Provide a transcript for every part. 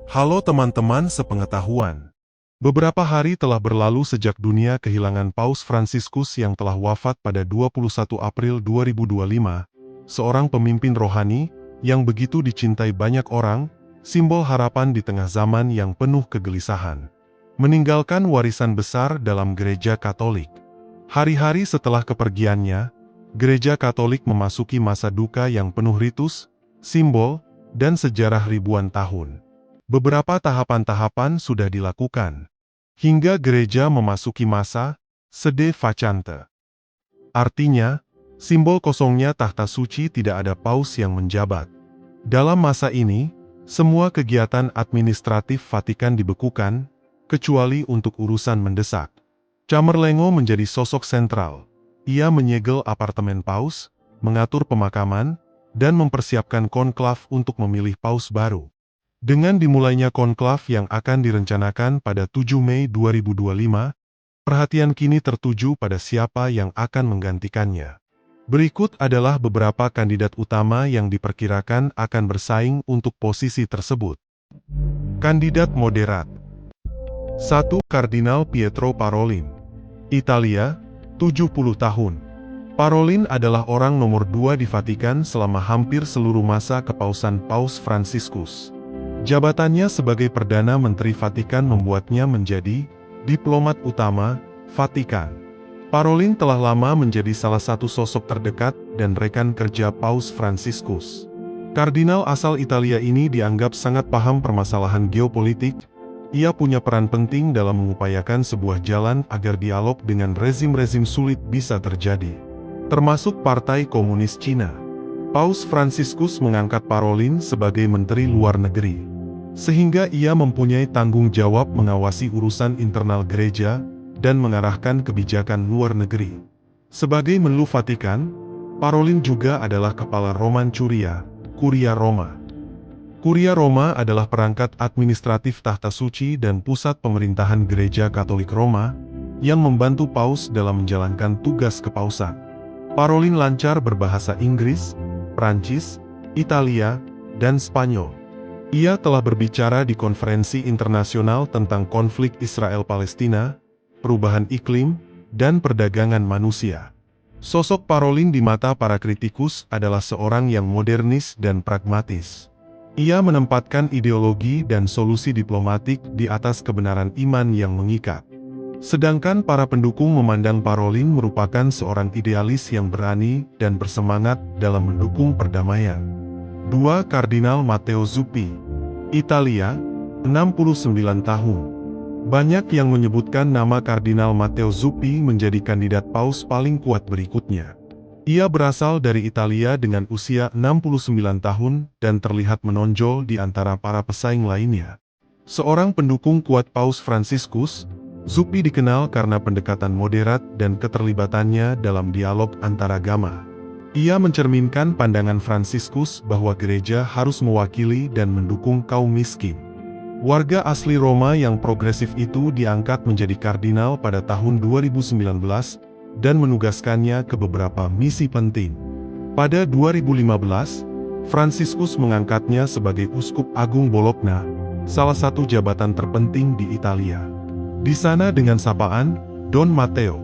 Halo teman-teman sepengetahuan. Beberapa hari telah berlalu sejak dunia kehilangan Paus Fransiskus yang telah wafat pada 21 April 2025, seorang pemimpin rohani yang begitu dicintai banyak orang, simbol harapan di tengah zaman yang penuh kegelisahan. Meninggalkan warisan besar dalam Gereja Katolik. Hari-hari setelah kepergiannya, Gereja Katolik memasuki masa duka yang penuh ritus, simbol, dan sejarah ribuan tahun. Beberapa tahapan-tahapan sudah dilakukan, hingga gereja memasuki masa sede vacante. Artinya, simbol kosongnya tahta suci tidak ada paus yang menjabat. Dalam masa ini, semua kegiatan administratif Vatikan dibekukan, kecuali untuk urusan mendesak. Camerlengo menjadi sosok sentral. Ia menyegel apartemen paus, mengatur pemakaman, dan mempersiapkan konklav untuk memilih paus baru. Dengan dimulainya konklav yang akan direncanakan pada 7 Mei 2025, perhatian kini tertuju pada siapa yang akan menggantikannya. Berikut adalah beberapa kandidat utama yang diperkirakan akan bersaing untuk posisi tersebut. Kandidat moderat. 1. Kardinal Pietro Parolin. Italia, 70 tahun. Parolin adalah orang nomor 2 di Vatikan selama hampir seluruh masa kepausan Paus Fransiskus. Jabatannya sebagai Perdana Menteri Vatikan membuatnya menjadi diplomat utama Vatikan. Parolin telah lama menjadi salah satu sosok terdekat dan rekan kerja Paus Fransiskus. Kardinal asal Italia ini dianggap sangat paham permasalahan geopolitik. Ia punya peran penting dalam mengupayakan sebuah jalan agar dialog dengan rezim-rezim sulit bisa terjadi, termasuk Partai Komunis Cina. Paus Fransiskus mengangkat Parolin sebagai Menteri Luar Negeri, sehingga ia mempunyai tanggung jawab mengawasi urusan internal gereja dan mengarahkan kebijakan luar negeri. Sebagai Menlu Vatikan, Parolin juga adalah Kepala Roman Curia, Kuria Roma. Kuria Roma adalah perangkat administratif tahta suci dan pusat pemerintahan Gereja Katolik Roma, yang membantu Paus dalam menjalankan tugas kepausan. Parolin lancar berbahasa Inggris, Prancis, Italia, dan Spanyol. Ia telah berbicara di konferensi internasional tentang konflik Israel-Palestina, perubahan iklim, dan perdagangan manusia. Sosok Parolin di mata para kritikus adalah seorang yang modernis dan pragmatis. Ia menempatkan ideologi dan solusi diplomatik di atas kebenaran iman yang mengikat. Sedangkan para pendukung memandang Parolin merupakan seorang idealis yang berani dan bersemangat dalam mendukung perdamaian. 2. Kardinal Matteo Zuppi. Italia, 69 tahun. Banyak yang menyebutkan nama Kardinal Matteo Zuppi menjadi kandidat paus paling kuat berikutnya. Ia berasal dari Italia dengan usia 69 tahun dan terlihat menonjol di antara para pesaing lainnya. Seorang pendukung kuat Paus Fransiskus, Zuppi dikenal karena pendekatan moderat dan keterlibatannya dalam dialog antaragama. Ia mencerminkan pandangan Fransiskus bahwa gereja harus mewakili dan mendukung kaum miskin. Warga asli Roma yang progresif itu diangkat menjadi kardinal pada tahun 2019 dan menugaskannya ke beberapa misi penting. Pada 2015, Fransiskus mengangkatnya sebagai Uskup Agung Bologna, salah satu jabatan terpenting di Italia. Di sana dengan sapaan Don Matteo,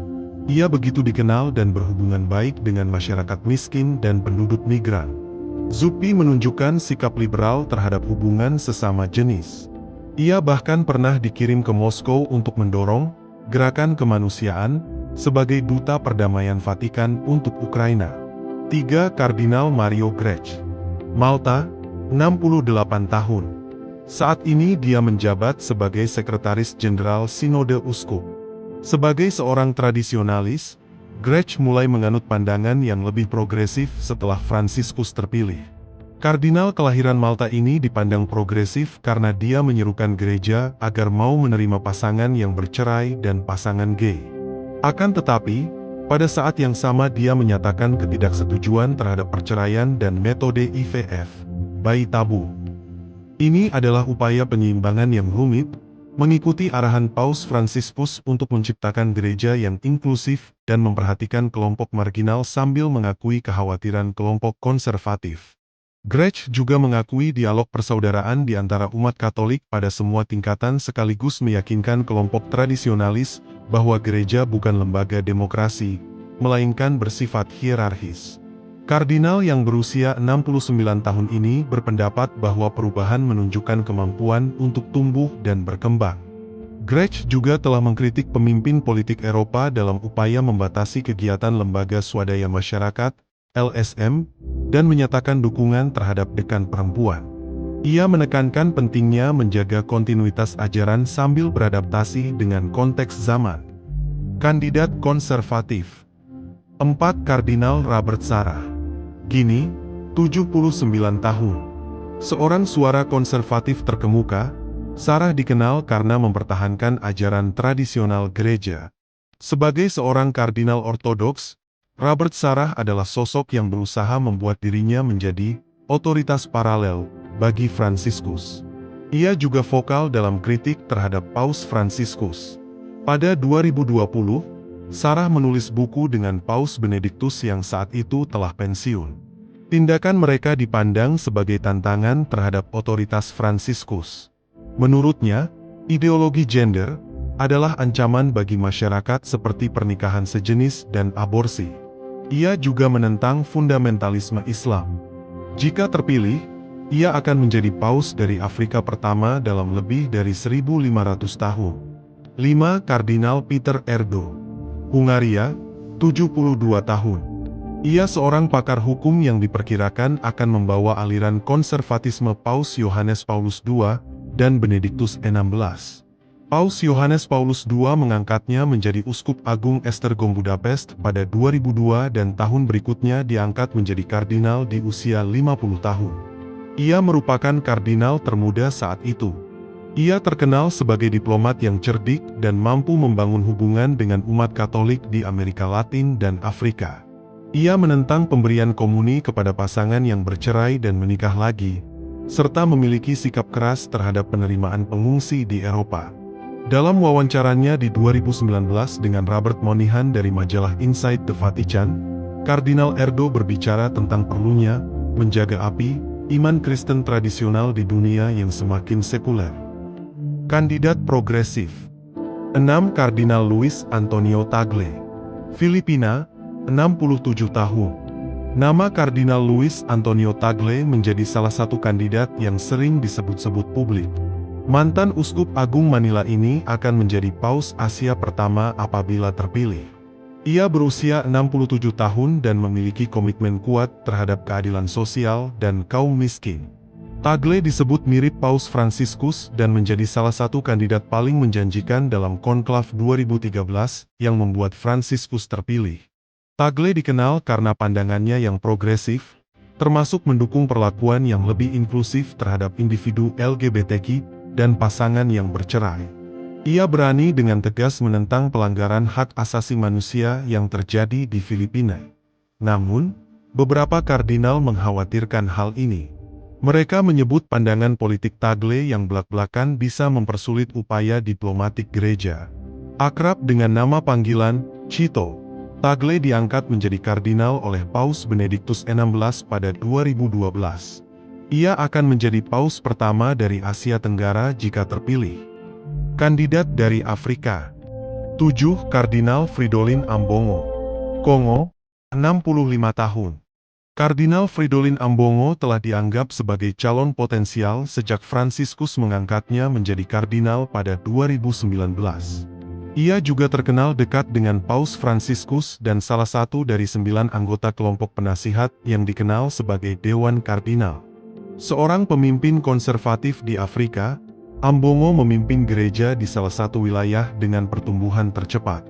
ia begitu dikenal dan berhubungan baik dengan masyarakat miskin dan penduduk migran. Zuppi menunjukkan sikap liberal terhadap hubungan sesama jenis. Ia bahkan pernah dikirim ke Moskow untuk mendorong gerakan kemanusiaan sebagai duta perdamaian Vatikan untuk Ukraina. 3. Kardinal Mario Grech. Malta, 68 tahun. Saat ini dia menjabat sebagai Sekretaris Jenderal Sinode Uskup. Sebagai seorang tradisionalis, Grech mulai menganut pandangan yang lebih progresif setelah Fransiskus terpilih. Kardinal kelahiran Malta ini dipandang progresif karena dia menyerukan gereja agar mau menerima pasangan yang bercerai dan pasangan gay. Akan tetapi, pada saat yang sama dia menyatakan ketidaksetujuan terhadap perceraian dan metode IVF, bayi tabung. Ini adalah upaya penyeimbangan yang rumit, mengikuti arahan Paus Fransiskus untuk menciptakan gereja yang inklusif dan memperhatikan kelompok marginal sambil mengakui kekhawatiran kelompok konservatif. Grech juga mengakui dialog persaudaraan di antara umat Katolik pada semua tingkatan sekaligus meyakinkan kelompok tradisionalis bahwa gereja bukan lembaga demokrasi, melainkan bersifat hierarkis. Kardinal yang berusia 69 tahun ini berpendapat bahwa perubahan menunjukkan kemampuan untuk tumbuh dan berkembang. Grech juga telah mengkritik pemimpin politik Eropa dalam upaya membatasi kegiatan lembaga swadaya masyarakat, LSM, dan menyatakan dukungan terhadap dekan perempuan. Ia menekankan pentingnya menjaga kontinuitas ajaran sambil beradaptasi dengan konteks zaman. Kandidat konservatif 4. Kardinal Robert Sarah. Gini, 79 tahun. Seorang suara konservatif terkemuka, Sarah dikenal karena mempertahankan ajaran tradisional gereja. Sebagai seorang kardinal ortodoks, Robert Sarah adalah sosok yang berusaha membuat dirinya menjadi otoritas paralel bagi Fransiskus. Ia juga vokal dalam kritik terhadap Paus Fransiskus. Pada 2020, Sarah menulis buku dengan Paus Benediktus yang saat itu telah pensiun. Tindakan mereka dipandang sebagai tantangan terhadap otoritas Fransiskus. Menurutnya, ideologi gender adalah ancaman bagi masyarakat seperti pernikahan sejenis dan aborsi. Ia juga menentang fundamentalisme Islam. Jika terpilih, ia akan menjadi paus dari Afrika pertama dalam lebih dari 1.500 tahun. 5. Kardinal Peter Erdo. Hungaria, 72 tahun. Ia seorang pakar hukum yang diperkirakan akan membawa aliran konservatisme Paus Yohanes Paulus II dan Benediktus XVI. Paus Yohanes Paulus II mengangkatnya menjadi Uskup Agung Esztergom Budapest pada 2002 dan tahun berikutnya diangkat menjadi kardinal di usia 50 tahun. Ia merupakan kardinal termuda saat itu. Ia terkenal sebagai diplomat yang cerdik dan mampu membangun hubungan dengan umat Katolik di Amerika Latin dan Afrika. Ia menentang pemberian komuni kepada pasangan yang bercerai dan menikah lagi, serta memiliki sikap keras terhadap penerimaan pengungsi di Eropa. Dalam wawancaranya di 2019 dengan Robert Monihan dari majalah Inside the Vatican, Kardinal Erdo berbicara tentang perlunya menjaga api iman Kristen tradisional di dunia yang semakin sekuler. Kandidat progresif 6. Kardinal Luis Antonio Tagle. Filipina, 67 tahun. Nama Kardinal Luis Antonio Tagle menjadi salah satu kandidat yang sering disebut-sebut publik. Mantan Uskup Agung Manila ini akan menjadi Paus Asia pertama apabila terpilih. Ia berusia 67 tahun dan memiliki komitmen kuat terhadap keadilan sosial dan kaum miskin. Tagle disebut mirip Paus Fransiskus dan menjadi salah satu kandidat paling menjanjikan dalam konklav 2013 yang membuat Fransiskus terpilih. Tagle dikenal karena pandangannya yang progresif, termasuk mendukung perlakuan yang lebih inklusif terhadap individu LGBTQ dan pasangan yang bercerai. Ia berani dengan tegas menentang pelanggaran hak asasi manusia yang terjadi di Filipina. Namun, beberapa kardinal mengkhawatirkan hal ini. Mereka menyebut pandangan politik Tagle yang belak-belakan bisa mempersulit upaya diplomatik gereja. Akrab dengan nama panggilan Chito, Tagle diangkat menjadi kardinal oleh Paus Benediktus XVI pada 2012. Ia akan menjadi paus pertama dari Asia Tenggara jika terpilih. Kandidat dari Afrika 7. Kardinal Fridolin Ambongo. Kongo, 65 tahun. Kardinal Fridolin Ambongo telah dianggap sebagai calon potensial sejak Fransiskus mengangkatnya menjadi kardinal pada 2019. Ia juga terkenal dekat dengan Paus Fransiskus dan salah satu dari 9 anggota kelompok penasihat yang dikenal sebagai Dewan Kardinal. Seorang pemimpin konservatif di Afrika, Ambongo memimpin gereja di salah satu wilayah dengan pertumbuhan tercepat.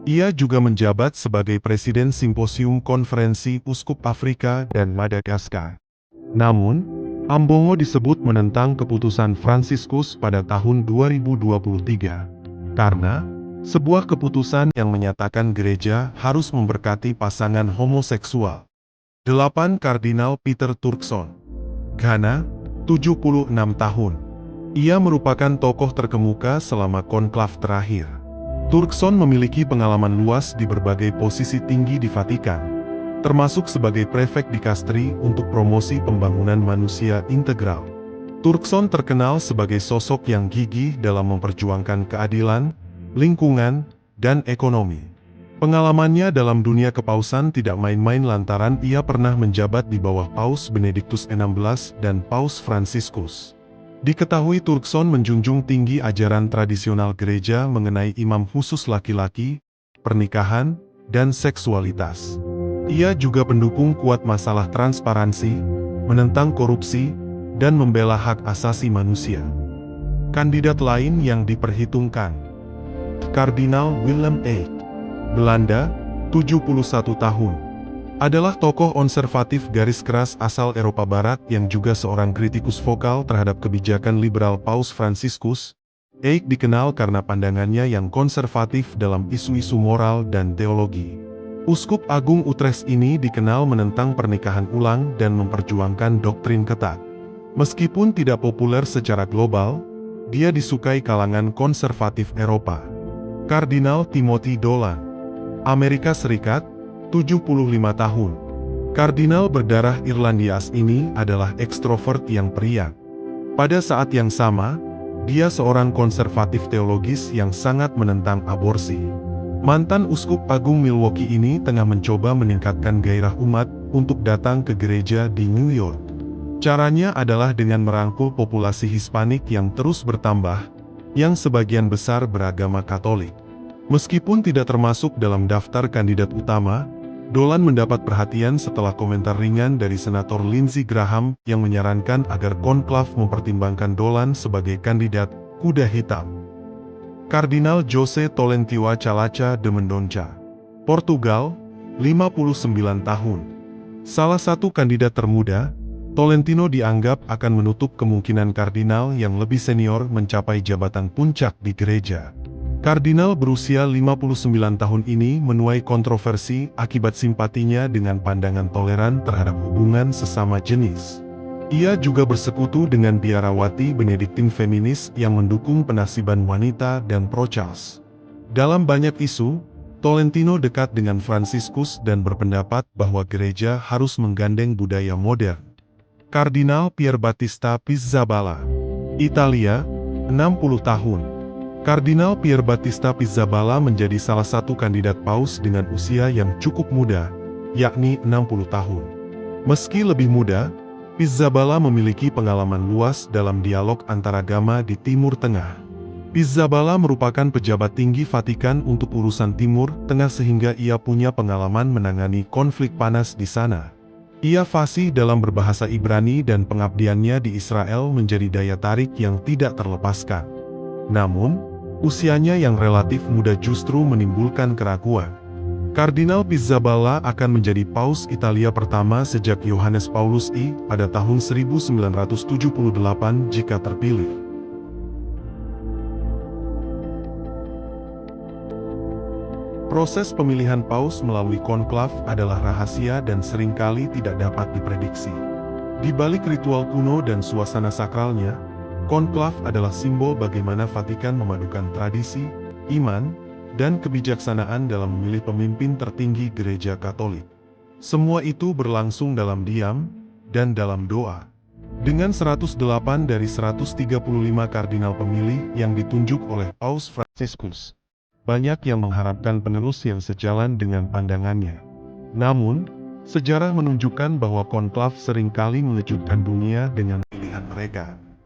Ia juga menjabat sebagai Presiden Simposium Konferensi Uskup Afrika dan Madagaskar. Namun, Ambongo disebut menentang keputusan Fransiskus pada tahun 2023, karena sebuah keputusan yang menyatakan gereja harus memberkati pasangan homoseksual. 8. Kardinal Peter Turkson. Ghana, 76 tahun. Ia merupakan tokoh terkemuka selama konklav terakhir. Turkson memiliki pengalaman luas di berbagai posisi tinggi di Vatikan. termasuk sebagai prefek dikastri untuk promosi pembangunan manusia integral. Turkson terkenal sebagai sosok yang gigih dalam memperjuangkan keadilan, lingkungan, dan ekonomi. Pengalamannya dalam dunia kepausan tidak main-main lantaran ia pernah menjabat di bawah Paus Benediktus XVI dan Paus Fransiskus. Diketahui Turkson menjunjung tinggi ajaran tradisional gereja mengenai imam khusus laki-laki, pernikahan, dan seksualitas. Ia juga pendukung kuat masalah transparansi, menentang korupsi, dan membela hak asasi manusia. Kandidat lain yang diperhitungkan, Kardinal Willem Eyck, Belanda, 71 tahun. Adalah tokoh konservatif garis keras asal Eropa Barat yang juga seorang kritikus vokal terhadap kebijakan liberal Paus Fransiskus. Eyck dikenal karena pandangannya yang konservatif dalam isu-isu moral dan teologi. Uskup Agung Utrecht ini dikenal menentang pernikahan ulang dan memperjuangkan doktrin ketat. Meskipun tidak populer secara global, dia disukai kalangan konservatif Eropa. Kardinal Timothy Dolan, Amerika Serikat, 75 tahun. Kardinal berdarah Irlandia ini adalah ekstrovert yang periang. Pada saat yang sama, dia seorang konservatif teologis yang sangat menentang aborsi. Mantan Uskup Agung Milwaukee ini tengah mencoba meningkatkan gairah umat untuk datang ke gereja di New York. Caranya adalah dengan merangkul populasi Hispanik yang terus bertambah, yang sebagian besar beragama Katolik. Meskipun tidak termasuk dalam daftar kandidat utama, Dolan mendapat perhatian setelah komentar ringan dari Senator Lindsey Graham yang menyarankan agar konklav mempertimbangkan Dolan sebagai kandidat kuda hitam. Kardinal José Tolentino Chalaca de Mendonça, Portugal, 59 tahun. Salah satu kandidat termuda, Tolentino dianggap akan menutup kemungkinan kardinal yang lebih senior mencapai jabatan puncak di gereja. Kardinal berusia 59 tahun ini menuai kontroversi akibat simpatinya dengan pandangan toleran terhadap hubungan sesama jenis. Ia juga bersekutu dengan biarawati Benediktin feminis yang mendukung penasiban wanita dan pro-Charles. Dalam banyak isu, Tolentino dekat dengan Fransiskus dan berpendapat bahwa gereja harus menggandeng budaya modern. Kardinal Pierbattista Pizzaballa, Italia, 60 tahun. Kardinal Pierbattista Pizzaballa menjadi salah satu kandidat paus dengan usia yang cukup muda, yakni 60 tahun. Meski lebih muda, Pizzaballa memiliki pengalaman luas dalam dialog antaragama di Timur Tengah. Pizzaballa merupakan pejabat tinggi Vatikan untuk urusan Timur Tengah sehingga ia punya pengalaman menangani konflik panas di sana. Ia fasih dalam berbahasa Ibrani dan pengabdiannya di Israel menjadi daya tarik yang tidak terlepaskan. Namun, usianya yang relatif muda justru menimbulkan keraguan. Kardinal Pizzaballa akan menjadi Paus Italia pertama sejak Yohanes Paulus I pada tahun 1978 jika terpilih. Proses pemilihan paus melalui konklav adalah rahasia dan seringkali tidak dapat diprediksi. Di balik ritual kuno dan suasana sakralnya, konklav adalah simbol bagaimana Vatikan memadukan tradisi, iman, dan kebijaksanaan dalam memilih pemimpin tertinggi Gereja Katolik. Semua itu berlangsung dalam diam dan dalam doa. Dengan 108 dari 135 kardinal pemilih yang ditunjuk oleh Paus Fransiskus, banyak yang mengharapkan penerus yang sejalan dengan pandangannya. Namun, sejarah menunjukkan bahwa konklav seringkali mengejutkan dunia dengan pilihan mereka.